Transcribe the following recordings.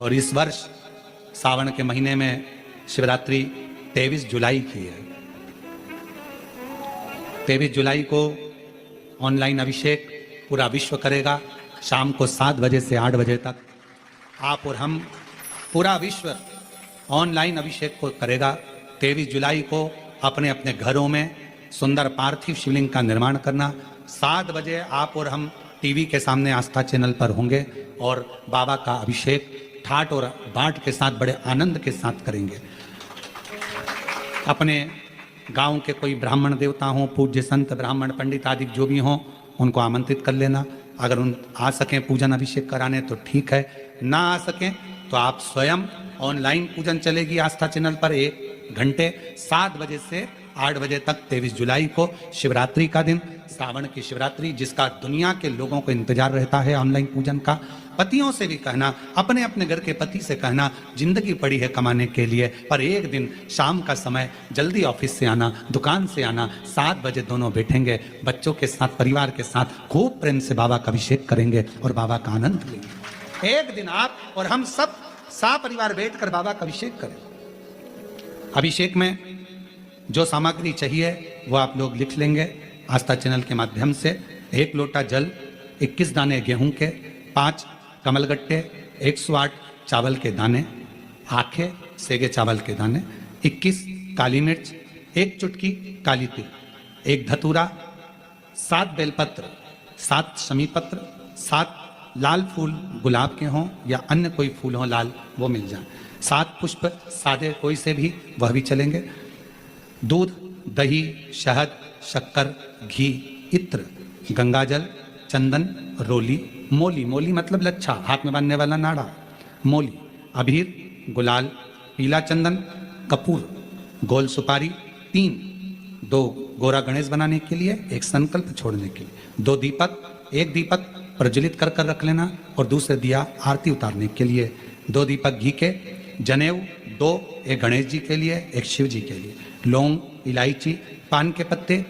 और इस वर्ष सावन के महीने में शिवरात्रि 23 जुलाई की है। 23 जुलाई को ऑनलाइन अभिषेक पूरा विश्व करेगा। शाम को 7 बजे से 8 बजे तक आप और हम, पूरा विश्व ऑनलाइन अभिषेक को करेगा। 23 जुलाई को अपने अपने घरों में सुंदर पार्थिव शिवलिंग का निर्माण करना। 7 बजे आप और हम टीवी के सामने आस्था चैनल पर होंगे और बाबा का अभिषेक ठाट और बाट के साथ बड़े आनंद के साथ करेंगे। अपने गांव के कोई ब्राह्मण देवता हों, पूज्य संत ब्राह्मण पंडित आदि जो भी हों, उनको आमंत्रित कर लेना। अगर उन आ सकें पूजन अभिषेक कराने तो ठीक है, ना आ सकें तो आप स्वयं ऑनलाइन पूजन चलेगी आस्था चैनल पर 1 घंटे 7 बजे से 8 बजे तक। 23 जुलाई को शिवरात्रि का दिन, सावन की शिवरात्रि, जिसका दुनिया के लोगों को इंतजार रहता है ऑनलाइन पूजन का। पतियों से भी कहना, अपने अपने घर के पति से कहना, जिंदगी पड़ी है कमाने के लिए, पर एक दिन शाम का समय जल्दी ऑफिस से आना, दुकान से आना, 7 बजे दोनों बैठेंगे बच्चों के साथ, परिवार के साथ, खूब प्रेम से बाबा का अभिषेक करेंगे और बाबा का आनंद लेंगे। एक दिन आप और हम सब परिवार बैठकर बाबा का अभिषेक करें। अभिषेक में जो सामग्री चाहिए वो आप लोग लिख लेंगे आस्था चैनल के माध्यम से। 1 लोटा जल, 21 दाने गेहूं के, 5 कमलगट्टे, 108 चावल के दाने, आखे सेगे चावल के दाने, 21 काली मिर्च, 1 चुटकी काली तिल, 1 धतूरा, 7 बेलपत्र, 7 शमी पत्र, 7 लाल फूल गुलाब के हों या अन्य कोई फूल हो लाल, वो मिल जाए, 7 पुष्प सादे कोई से भी, वह भी चलेंगे। दूध, दही, शहद, शक्कर, घी, इत्र, गंगाजल, चंदन, रोली, मोली, मोली मतलब लच्छा, हाथ में बांधने वाला नाड़ा, मोली, अबीर, गुलाल, पीला चंदन, कपूर, गोल सुपारी, 3, 2 गोरा गणेश बनाने के लिए, 1 संकल्प छोड़ने के लिए, 2 दीपक, 1 दीपक प्रज्वलित कर रख लेना और दूसरे दिया आरती उतारने के लिए, 2 दीपक घी के, जनेऊ 2, 1 गणेश जी के लिए, 1 शिव जी के लिए, लौंग, इलायची, पान के पत्ते,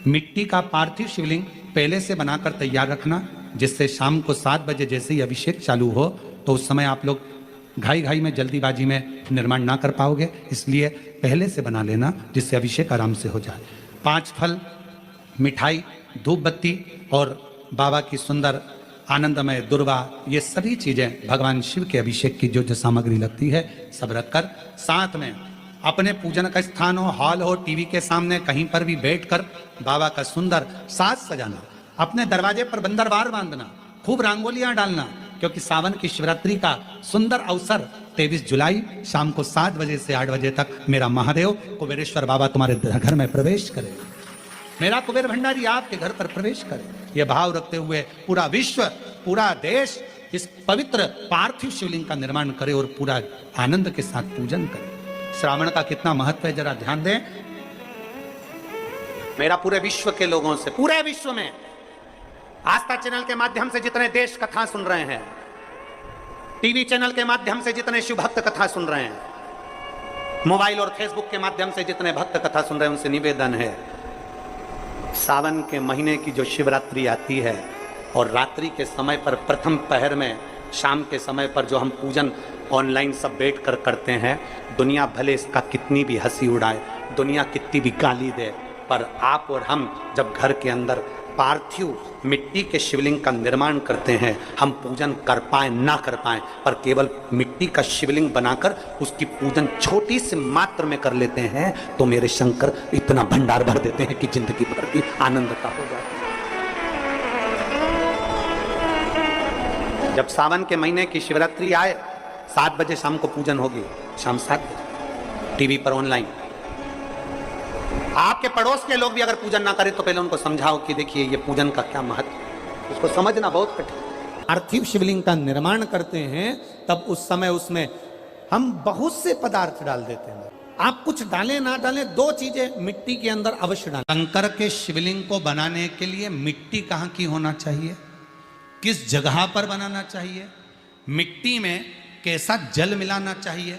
मिट्टी का पार्थिव शिवलिंग पहले से बनाकर तैयार रखना, जिससे शाम को 7 बजे जैसे ही अभिषेक चालू हो तो उस समय आप लोग घाई में जल्दीबाजी में निर्माण ना कर पाओगे, इसलिए पहले से बना लेना जिससे अभिषेक आराम से हो जाए। 5 फल, मिठाई, धूप बत्ती और बाबा की सुंदर आनंदमय दुर्वा, ये सभी चीजें भगवान शिव के अभिषेक की जो सामग्री लगती है सब रखकर, साथ में अपने पूजन का स्थान हो, हॉल हो, टीवी के सामने कहीं पर भी बैठकर बाबा का सुंदर साज सजाना, अपने दरवाजे पर बंदरवार बांधना, खूब रंगोलियां डालना, क्योंकि सावन की शिवरात्रि का सुंदर अवसर 23 जुलाई शाम को 7 बजे से 8 बजे तक मेरा महादेव कुबेरेश्वर बाबा तुम्हारे घर में प्रवेश करे, मेरा कुबेर भंडारी आपके घर पर प्रवेश करे। यह भाव रखते हुए पूरा विश्व, पूरा देश इस पवित्र पार्थिव शिवलिंग का निर्माण करे और पूरा आनंद के साथ पूजन करे। श्रावण का कितना महत्व है जरा ध्यान दें। मेरा पूरे विश्व के लोगों से, पूरे विश्व में आस्था चैनल के माध्यम से जितने देश कथा सुन रहे हैं, टीवी चैनल के माध्यम से जितने शिव भक्त कथा सुन रहे हैं, मोबाइल और फेसबुक के माध्यम से जितने भक्त कथा सुन रहे हैं, उनसे निवेदन है, सावन के महीने की जो शिवरात्रि आती है और रात्रि के समय पर प्रथम पहर में, शाम के समय पर जो हम पूजन ऑनलाइन सब बैठ कर करते हैं, दुनिया भले इसका कितनी भी हंसी उड़ाए, दुनिया कितनी भी गाली दे, पर आप और हम जब घर के अंदर पार्थिव मिट्टी के शिवलिंग का निर्माण करते हैं, हम पूजन कर पाए ना कर पाए, पर केवल मिट्टी का शिवलिंग बनाकर उसकी पूजन छोटी सी मात्र में कर लेते हैं, तो मेरे शंकर इतना भंडार भर देते हैं कि जिंदगी भर की आनंदता हो जाती है। जब सावन के महीने की शिवरात्रि आए, 7 बजे शाम को पूजन होगी, शाम 7 बजे टीवी पर ऑनलाइन। आपके पड़ोस के लोग भी अगर पूजन ना करें तो पहले उनको समझाओ कि देखिए ये पूजन का क्या महत्व है, उसको समझना बहुत कठिन। पार्थिव शिवलिंग का निर्माण करते हैं तब उस समय उसमें हम बहुत से पदार्थ डाल देते हैं। आप कुछ डालें ना डालें, 2 चीजें मिट्टी के अंदर अवश्य डालें। शंकर के शिवलिंग को बनाने के लिए मिट्टी कहाँ की होना चाहिए, किस जगह पर बनाना चाहिए, मिट्टी में कैसा जल मिलाना चाहिए।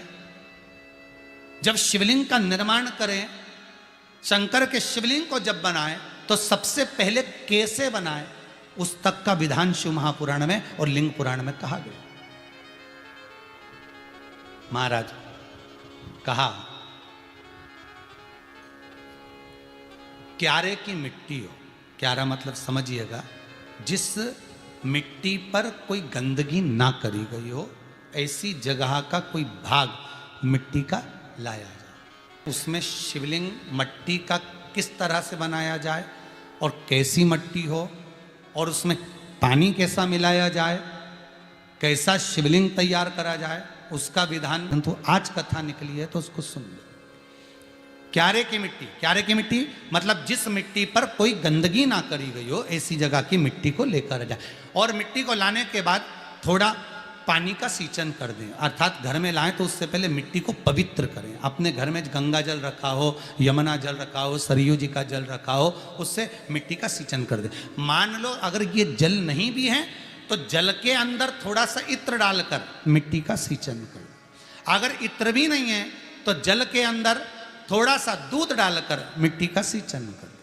जब शिवलिंग का निर्माण करें, शंकर के शिवलिंग को जब बनाए तो सबसे पहले कैसे बनाए, उस तक का विधान शिव महापुराण में और लिंग पुराण में कहा गया। महाराज कहा, क्यारे की मिट्टी हो, क्यारा मतलब समझिएगा, जिस मिट्टी पर कोई गंदगी ना करी गई हो, ऐसी जगह का कोई भाग मिट्टी का लाया जाए। उसमें शिवलिंग मट्टी का किस तरह से बनाया जाए और कैसी मट्टी हो, और उसमें पानी कैसा मिलाया जाए, कैसा शिवलिंग तैयार करा जाए, उसका विधान तो आज कथा निकली है तो उसको सुन लो। क्यारे की मिट्टी, क्यारे की मिट्टी मतलब जिस मिट्टी पर कोई गंदगी ना करी गई हो, ऐसी जगह की मिट्टी को लेकर जाए। और मिट्टी को लाने के बाद थोड़ा पानी का सींचन कर दें, अर्थात घर में लाएं तो उससे पहले मिट्टी को पवित्र करें। अपने घर में गंगा जल रखा हो, यमुना जल रखा हो, सरयू जी का जल रखा हो, उससे मिट्टी का सींचन कर दें। मान लो अगर ये जल नहीं भी है तो जल के अंदर थोड़ा सा इत्र डालकर मिट्टी का सींचन करें। अगर इत्र भी नहीं है तो जल के अंदर थोड़ा सा दूध डालकर मिट्टी का सींचन करें।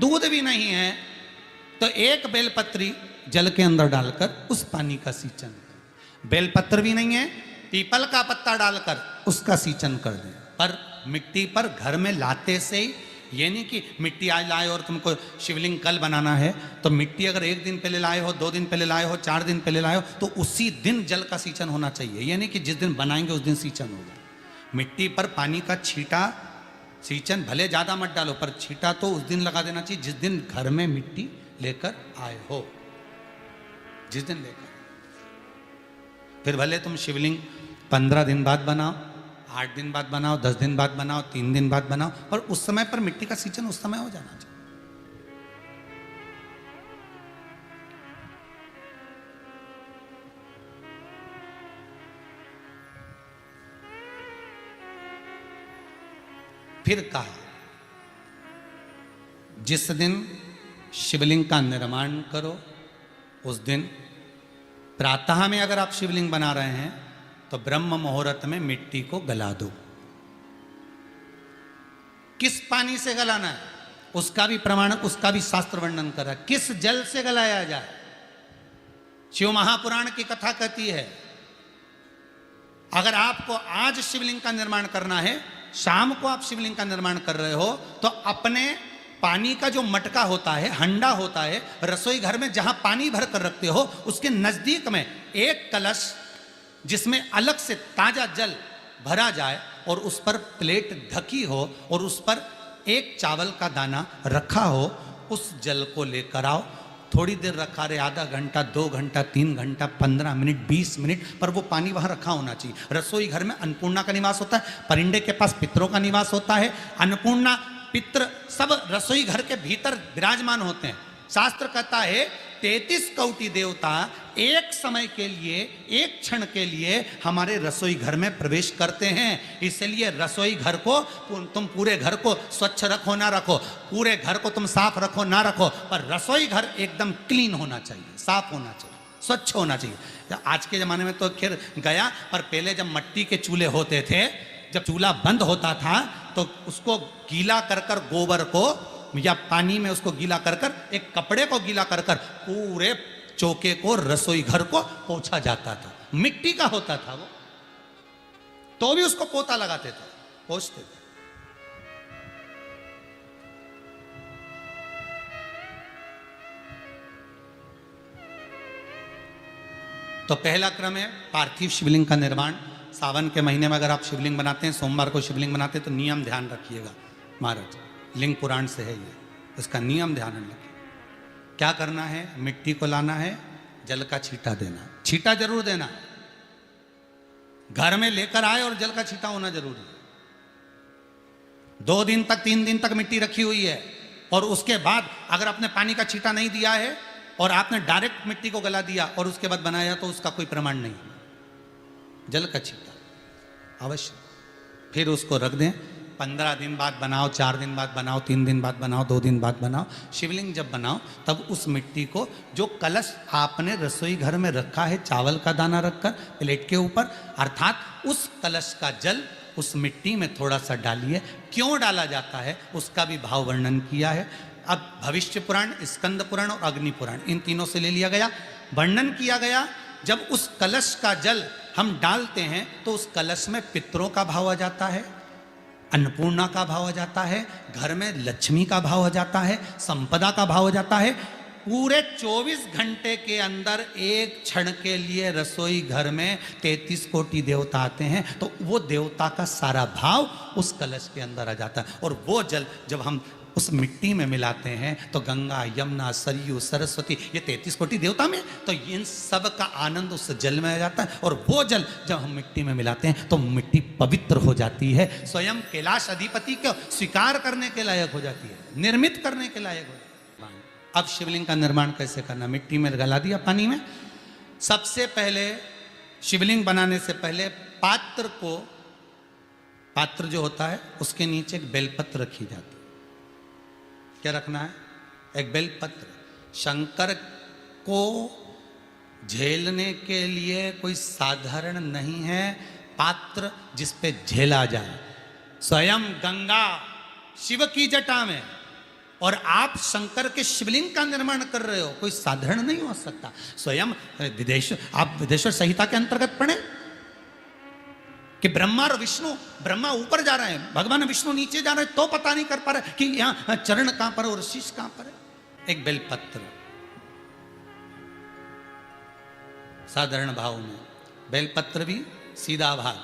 दूध भी नहीं है तो एक बेलपत्री जल के अंदर डालकर उस पानी का सींचन करें। बेलपत्र भी नहीं है, पीपल का पत्ता डालकर उसका सींचन कर दें। पर मिट्टी पर घर में लाते से ही, ये नहीं कि मिट्टी आज लाए और तुमको शिवलिंग कल बनाना है, तो मिट्टी अगर 1 दिन पहले लाए हो, 2 दिन पहले लाए हो, 4 दिन पहले लाए हो, तो उसी दिन जल का सींचन होना चाहिए। ये नहीं कि जिस दिन बनाएंगे उस दिन सींचन होगा। मिट्टी पर पानी का छींटा, सींचन भले ज़्यादा मत डालो, पर छींटा तो उस दिन लगा देना चाहिए जिस दिन घर में मिट्टी लेकर आए हो, जिस दिन लेकर। फिर भले तुम शिवलिंग 15 दिन बाद बनाओ, 8 दिन बाद बनाओ, 10 दिन बाद बनाओ, 3 दिन बाद बनाओ, पर उस समय पर मिट्टी का सींचन उस समय हो जाना चाहिए। फिर कहा, जिस दिन शिवलिंग का निर्माण करो उस दिन प्रातः में अगर आप शिवलिंग बना रहे हैं तो ब्रह्म मुहूर्त में मिट्टी को गला दो। किस पानी से गलाना है उसका भी प्रमाण, उसका भी शास्त्र वर्णन कर रहा है। किस जल से गलाया जाए, शिव महापुराण की कथा कहती है, अगर आपको आज शिवलिंग का निर्माण करना है, शाम को आप शिवलिंग का निर्माण कर रहे हो, तो अपने पानी का जो मटका होता है, हंडा होता है, रसोई घर में जहां पानी भर कर रखते हो, उसके नजदीक में एक कलश जिसमें अलग से ताजा जल भरा जाए और उस पर प्लेट ढकी हो और उस पर एक चावल का दाना रखा हो, उस जल को लेकर आओ। थोड़ी देर रखा रहे, आधा घंटा, 2 घंटा, 3 घंटा, 15 मिनट, 20 मिनट, पर वो पानी वहां रखा होना चाहिए। रसोई घर में अन्नपूर्णा का निवास होता है, परिंदे के पास पितरों का निवास होता है। अन्नपूर्णा, पित्र सब रसोई घर के भीतर विराजमान होते हैं। शास्त्र कहता है 33 कोटि देवता एक समय के लिए, एक क्षण के लिए हमारे रसोई घर में प्रवेश करते हैं। इसलिए रसोई घर को तुम पूरे घर को स्वच्छ रखो ना रखो, पूरे घर को तुम साफ रखो ना रखो, पर रसोई घर एकदम क्लीन होना चाहिए, साफ होना चाहिए, स्वच्छ होना चाहिए। आज के ज़माने में तो खैर गया, पर पहले जब मिट्टी के चूल्हे होते थे, जब चूल्हा बंद होता था तो उसको गीला कर कर, गोबर को या पानी में उसको गीला कर कर, एक कपड़े को गीला कर कर पूरे चौके को, रसोई घर को पोंछा जाता था। मिट्टी का होता था वो, तो भी उसको पोता लगाते थे, पोंछते थे। तो पहला क्रम है पार्थिव शिवलिंग का निर्माण। सावन के महीने में अगर आप शिवलिंग बनाते हैं, सोमवार को शिवलिंग बनाते हैं, तो नियम ध्यान रखिएगा महाराज, लिंग पुराण से है ये, इसका नियम ध्यान रखिए। क्या करना है, मिट्टी को लाना है, जल का छींटा देना, छींटा जरूर देना, घर में लेकर आए और जल का छींटा होना जरूरी है। 2 दिन तक, 3 दिन तक मिट्टी रखी हुई है और उसके बाद अगर आपने पानी का छींटा नहीं दिया है और आपने डायरेक्ट मिट्टी को गला दिया और उसके बाद बनाया, तो उसका कोई प्रमाण नहीं। जल का छींटा अवश्य, फिर उसको रख दें। 15 दिन बाद बनाओ, 4 दिन बाद बनाओ, 3 दिन बाद बनाओ, 2 दिन बाद बनाओ। शिवलिंग जब बनाओ तब उस मिट्टी को, जो कलश आपने रसोई घर में रखा है चावल का दाना रखकर प्लेट के ऊपर, अर्थात उस कलश का जल उस मिट्टी में थोड़ा सा डालिए। क्यों डाला जाता है उसका भी भाव वर्णन किया है। अब भविष्य पुराण, स्कंद पुराण और अग्नि पुराण, इन तीनों से ले लिया गया। वर्णन किया गया जब उस कलश का जल हम डालते हैं तो उस कलश में पितरों का भाव आ जाता है, अन्नपूर्णा का भाव आ जाता है, घर में लक्ष्मी का भाव आ जाता है, संपदा का भाव आ जाता है। पूरे 24 घंटे के अंदर एक क्षण के लिए रसोई घर में 33 कोटि देवता आते हैं, तो वो देवता का सारा भाव उस कलश के अंदर आ जाता है। और वो जल जब हम उस मिट्टी में मिलाते हैं तो गंगा, यमुना, सरयू, सरस्वती, ये 33 कोटि देवता में, तो इन सब का आनंद उस जल में आ जाता है। और वो जल जब हम मिट्टी में मिलाते हैं तो मिट्टी पवित्र हो जाती है, स्वयं कैलाश अधिपति को स्वीकार करने के लायक हो जाती है, निर्मित करने के लायक हो जाती है। अब शिवलिंग का निर्माण कैसे करना? मिट्टी में गला दिया पानी में। सबसे पहले शिवलिंग बनाने से पहले पात्र जो होता है उसके नीचे एक बेलपत्र रखी जाती है। क्या रखना है? एक बेलपत्र। शंकर को झेलने के लिए कोई साधारण नहीं है पात्र जिस पे झेला जाए। स्वयं गंगा शिव की जटा में, और आप शंकर के शिवलिंग का निर्माण कर रहे हो, कोई साधारण नहीं हो सकता। स्वयं आप विदेश्वर संहिता के अंतर्गत पढ़े कि ब्रह्मा और विष्णु, ब्रह्मा ऊपर जा रहे हैं, भगवान विष्णु नीचे जा रहे हैं, तो पता नहीं कर पा रहे कि यहां चरण कहां पर और शीश कहां पर है। एक बेलपत्र साधारण भाव में, बेलपत्र भी सीधा भाग,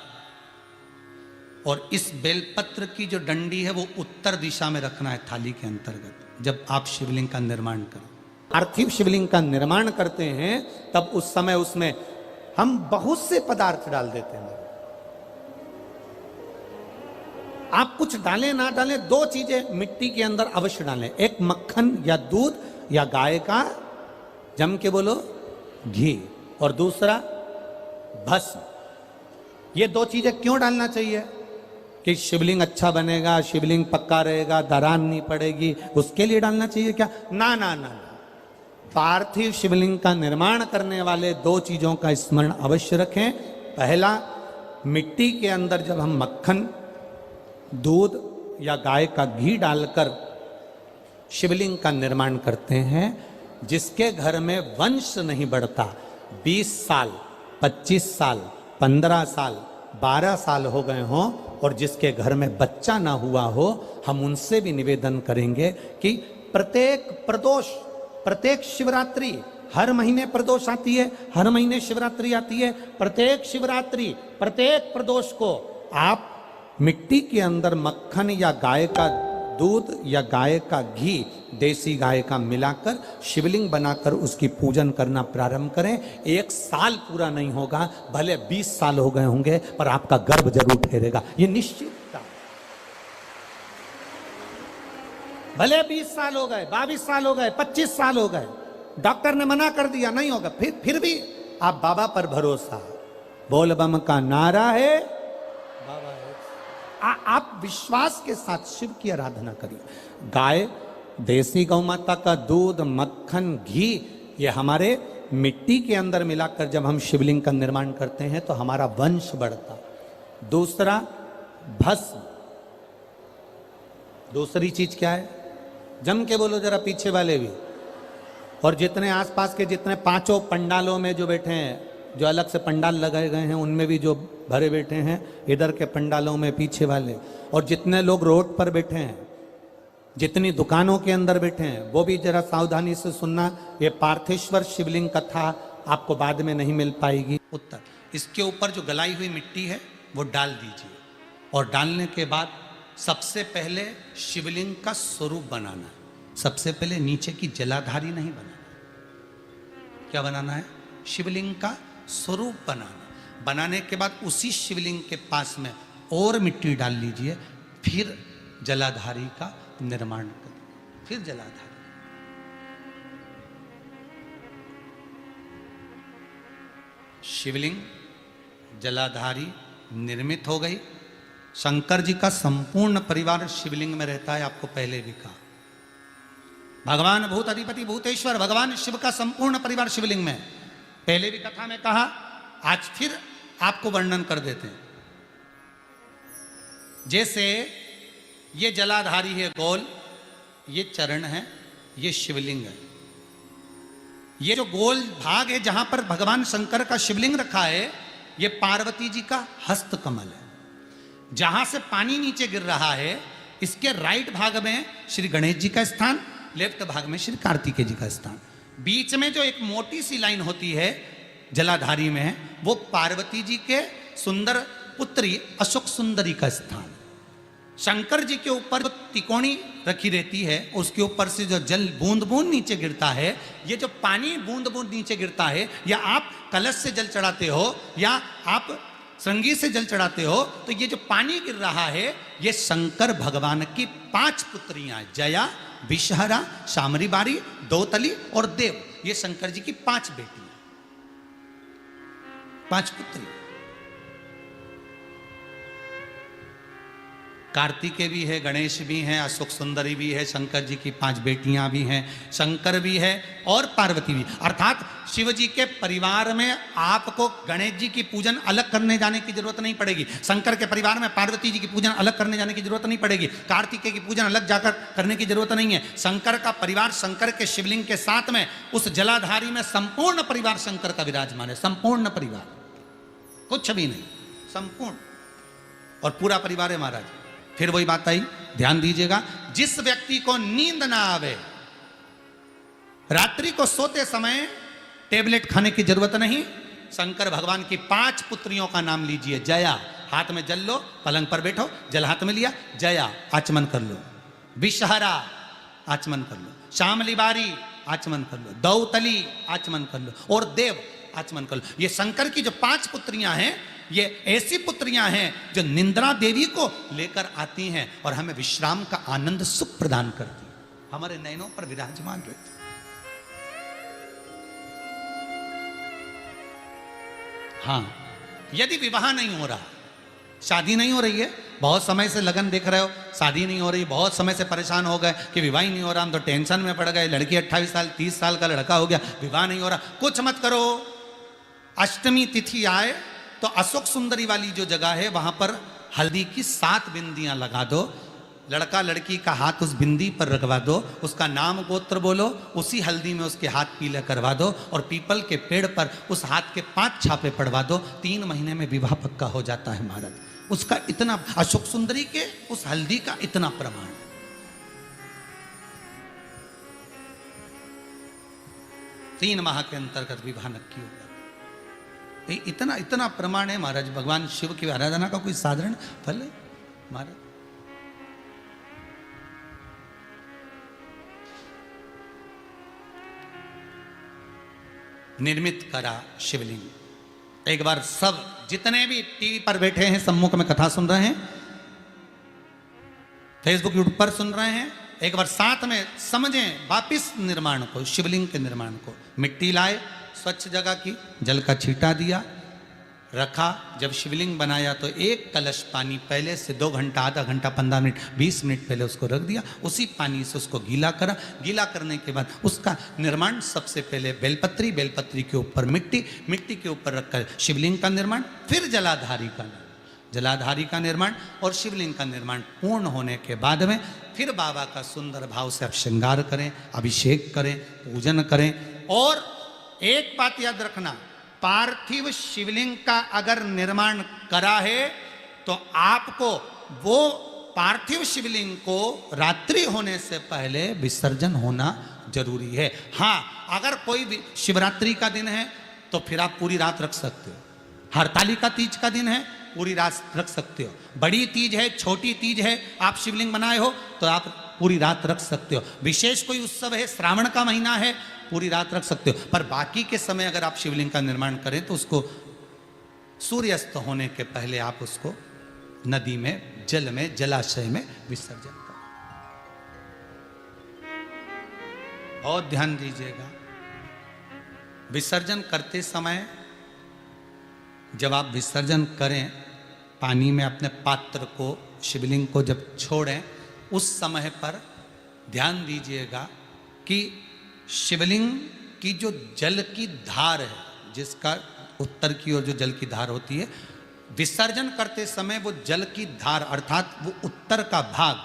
और इस बेलपत्र की जो डंडी है वो उत्तर दिशा में रखना है थाली के अंतर्गत। जब आप शिवलिंग का निर्माण करें, पार्थिव शिवलिंग का निर्माण करते हैं, तब उस समय उसमें हम बहुत से पदार्थ डाल देते हैं। आप कुछ डालें ना डालें, दो चीजें मिट्टी के अंदर अवश्य डालें। एक मक्खन या दूध या गाय का, जम के बोलो, घी, और दूसरा भस्म। ये दो चीजें क्यों डालना चाहिए? कि शिवलिंग अच्छा बनेगा, शिवलिंग पक्का रहेगा, दरार नहीं पड़ेगी, उसके लिए डालना चाहिए क्या? ना ना ना, पार्थिव शिवलिंग का निर्माण करने वाले दो चीजों का स्मरण अवश्य रखें। पहला, मिट्टी के अंदर जब हम मक्खन, दूध या गाय का घी डालकर शिवलिंग का निर्माण करते हैं, जिसके घर में वंश नहीं बढ़ता, 20 साल, 25 साल, 15 साल, 12 साल हो गए हों, और जिसके घर में बच्चा ना हुआ हो, हम उनसे भी निवेदन करेंगे कि प्रत्येक प्रदोष, प्रत्येक शिवरात्रि, हर महीने प्रदोष आती है, हर महीने शिवरात्रि आती है, प्रत्येक शिवरात्रि, प्रत्येक प्रदोष को आप मिट्टी के अंदर मक्खन या गाय का दूध या गाय का घी, देसी गाय का मिलाकर शिवलिंग बनाकर उसकी पूजन करना प्रारंभ करें। 1 साल पूरा नहीं होगा, भले 20 साल हो गए होंगे, पर आपका गर्भ जरूर ठहरेगा, ये निश्चित। भले 20 साल हो गए, 22 साल हो गए, 25 साल हो गए, डॉक्टर ने मना कर दिया नहीं होगा, फिर भी आप बाबा पर भरोसा, बोल बम का नारा है, बाबा है। आप विश्वास के साथ शिव की आराधना करिए। गाय, देसी गौ माता का दूध, मक्खन, घी, ये हमारे मिट्टी के अंदर मिलाकर जब हम शिवलिंग का निर्माण करते हैं तो हमारा वंश बढ़ता। दूसरा, भस्म। दूसरी चीज क्या है? जम के बोलो जरा, पीछे वाले भी, और जितने आसपास के जितने 5 पंडालों में जो बैठे हैं, जो अलग से पंडाल लगाए गए हैं उनमें भी जो भरे बैठे हैं, इधर के पंडालों में पीछे वाले, और जितने लोग रोड पर बैठे हैं, जितनी दुकानों के अंदर बैठे हैं, वो भी जरा सावधानी से सुनना। ये पार्थेश्वर शिवलिंग कथा आपको बाद में नहीं मिल पाएगी। उत्तर, इसके ऊपर जो गलाई हुई मिट्टी है वो डाल दीजिए, और डालने के बाद सबसे पहले शिवलिंग का स्वरूप बनाना है। सबसे पहले नीचे की जलाधारी नहीं बनाना। क्या बनाना है? शिवलिंग का स्वरूप बनाना। बनाने के बाद उसी शिवलिंग के पास में और मिट्टी डाल लीजिए, फिर जलाधारी का निर्माण करें, फिर जलाधारी। शिवलिंग, जलाधारी निर्मित हो गई। शंकर जी का संपूर्ण परिवार शिवलिंग में रहता है, आपको पहले भी कहा। भगवान भूत अधिपति भूतेश्वर, भगवान शिव का संपूर्ण परिवार शिवलिंग में, पहले भी कथा में कहा, आज फिर आपको वर्णन कर देते हैं। जैसे ये जलाधारी है गोल, ये चरण है, ये शिवलिंग है। ये जो गोल भाग है जहां पर भगवान शंकर का शिवलिंग रखा है, ये पार्वती जी का हस्त कमल है। जहां से पानी नीचे गिर रहा है, इसके राइट भाग में श्री गणेश जी का स्थान, लेफ्ट भाग में श्री कार्तिकेय जी का स्थान। बीच में जो एक मोटी सी लाइन होती है जलाधारी में, वो पार्वती जी के सुंदर पुत्री अशोक सुंदरी का स्थान। शंकर जी के ऊपर जो तिकोनी रखी रहती है, उसके ऊपर से जो जल बूंद बूंद नीचे गिरता है, ये जो पानी बूंद बूंद नीचे गिरता है, या आप कलश से जल चढ़ाते हो या आप श्रृंगी से जल चढ़ाते हो, तो ये जो पानी गिर रहा है, ये शंकर भगवान की 5 पुत्रियां, जया, विषहरा, शामरी बारी, दौतली और देव, ये शंकर जी की 5 बेटियां, 5 पुत्री। कार्तिकेय भी है, गणेश भी हैं, अशोक सुंदरी भी है, शंकर जी की 5 बेटियां भी हैं, शंकर भी है और पार्वती भी। अर्थात शिव जी के परिवार में आपको गणेश जी की पूजन अलग करने जाने की जरूरत नहीं पड़ेगी, शंकर के परिवार में पार्वती जी की पूजन अलग करने जाने की जरूरत नहीं पड़ेगी, कार्तिकेय की पूजन अलग जाकर करने की जरूरत नहीं है। शंकर का परिवार, शंकर के शिवलिंग के साथ में उस जलाधारी में संपूर्ण परिवार शंकर का विराजमान है, संपूर्ण परिवार, कुछ भी नहीं, संपूर्ण और पूरा परिवार है महाराज। फिर वही बात आई, ध्यान दीजिएगा, जिस व्यक्ति को नींद ना आवे, रात्रि को सोते समय टेबलेट खाने की जरूरत नहीं, शंकर भगवान की 5 पुत्रियों का नाम लीजिए। जया, हाथ में जल लो, पलंग पर बैठो, जल हाथ में लिया, जया आचमन कर लो, विषहरा आचमन कर लो, शामली बारी आचमन कर लो, दौतली आचमन कर लो और देव आचमन कर लो। ये शंकर की जो 5 पुत्रियां हैं, ये ऐसी पुत्रियां हैं जो निंद्रा देवी को लेकर आती हैं और हमें विश्राम का आनंद सुख प्रदान करती, हमारे नयनों पर विराजमान रहती। हाँ, यदि विवाह नहीं हो रहा, शादी नहीं हो रही है, बहुत समय से लगन देख रहे हो, शादी नहीं हो रही, बहुत समय से परेशान हो गए कि विवाह ही नहीं हो रहा, हम तो टेंशन में पड़ गए, लड़की 28 साल 30 साल का लड़का हो गया, विवाह नहीं हो रहा, कुछ मत करो। अष्टमी तिथि आए तो अशोक सुंदरी वाली जो जगह है, वहां पर हल्दी की 7 बिंदियां लगा दो, लड़का लड़की का हाथ उस बिंदी पर रखवा दो, उसका नाम गोत्र बोलो, उसी हल्दी में उसके हाथ पीले करवा दो और पीपल के पेड़ पर उस हाथ के 5 छापे पड़वा दो, 3 महीने में विवाह पक्का हो जाता है महाराज। उसका इतना, अशोक सुंदरी के उस हल्दी का इतना प्रमाण, 3 माह के अंतर्गत विवाह नक्की होगा। इतना इतना प्रमाण है महाराज। भगवान शिव की आराधना का कोई साधारण फल है महाराज। निर्मित करा शिवलिंग। एक बार सब जितने भी टीवी पर बैठे हैं, सम्मुख में कथा सुन रहे हैं, फेसबुक यूट्यूब पर सुन रहे हैं, एक बार साथ में समझें वापिस निर्माण को, शिवलिंग के निर्माण को। मिट्टी लाए, स्वच्छ जगह की, जल का छींटा दिया, रखा। जब शिवलिंग बनाया तो 1 कलश पानी पहले से 2 घंटा, आधा घंटा, 15 मिनट, 20 मिनट पहले उसको रख दिया, उसी पानी से उसको गीला करा। गीला करने के बाद उसका निर्माण, सबसे पहले बेलपत्री, बेलपत्री के ऊपर मिट्टी, मिट्टी के ऊपर रखकर शिवलिंग का निर्माण, फिर जलाधारी का निर्माण, जलाधारी का निर्माण और शिवलिंग का निर्माण पूर्ण होने के बाद में फिर बाबा का सुंदर भाव से आप श्रृंगार करें, अभिषेक करें, पूजन करें। और एक बात याद रखना, पार्थिव शिवलिंग का अगर निर्माण करा है तो आपको वो पार्थिव शिवलिंग को रात्रि होने से पहले विसर्जन होना जरूरी है। हाँ, अगर कोई भी शिवरात्रि का दिन है तो फिर आप पूरी रात रख सकते हो, हरतालिका तीज का दिन है पूरी रात रख सकते हो, बड़ी तीज है, छोटी तीज है, आप शिवलिंग बनाए हो तो आप पूरी रात रख सकते हो, विशेष कोई उत्सव है, श्रावण का महीना है, पूरी रात रख सकते हो। पर बाकी के समय अगर आप शिवलिंग का निर्माण करें तो उसको सूर्यास्त होने के पहले आप उसको नदी में, जल में, जलाशय में विसर्जन करें। बहुत ध्यान दीजिएगा, विसर्जन करते समय जब आप विसर्जन करें, पानी में अपने पात्र को, शिवलिंग को जब छोड़ें, उस समय पर ध्यान दीजिएगा कि शिवलिंग की जो जल की धार है, जिसका उत्तर की ओर जो जल की धार होती है, विसर्जन करते समय वो जल की धार अर्थात वो उत्तर का भाग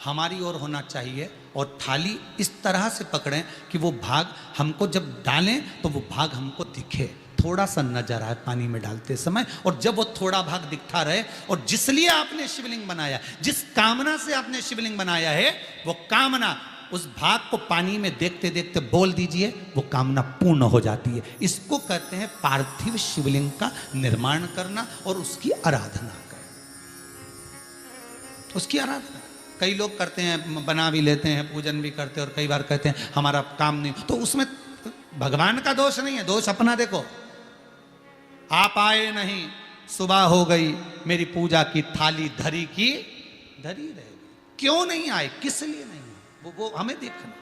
हमारी ओर होना चाहिए और थाली इस तरह से पकड़ें कि वो भाग हमको जब डालें तो वो भाग हमको दिखे, थोड़ा सा नजर आए पानी में डालते समय, और जब वो थोड़ा भाग दिखता रहे, और जिस लिए आपने शिवलिंग बनाया, जिस कामना से आपने शिवलिंग बनाया है, वो कामना उस भाग को पानी में देखते देखते बोल दीजिए, वो कामना पूर्ण हो जाती है। इसको कहते हैं पार्थिव शिवलिंग का निर्माण करना और उसकी आराधना करना। उसकी आराधना कई लोग करते हैं, बना भी लेते हैं, पूजन भी करते हैं, और कई बार कहते हैं हमारा काम नहीं, तो उसमें भगवान का दोष नहीं है, दोष अपना। देखो, आप आए नहीं, सुबह हो गई, मेरी पूजा की थाली धरी की धरी रह गई। क्यों नहीं आए, किस लिए नहीं, वो हमें देखना।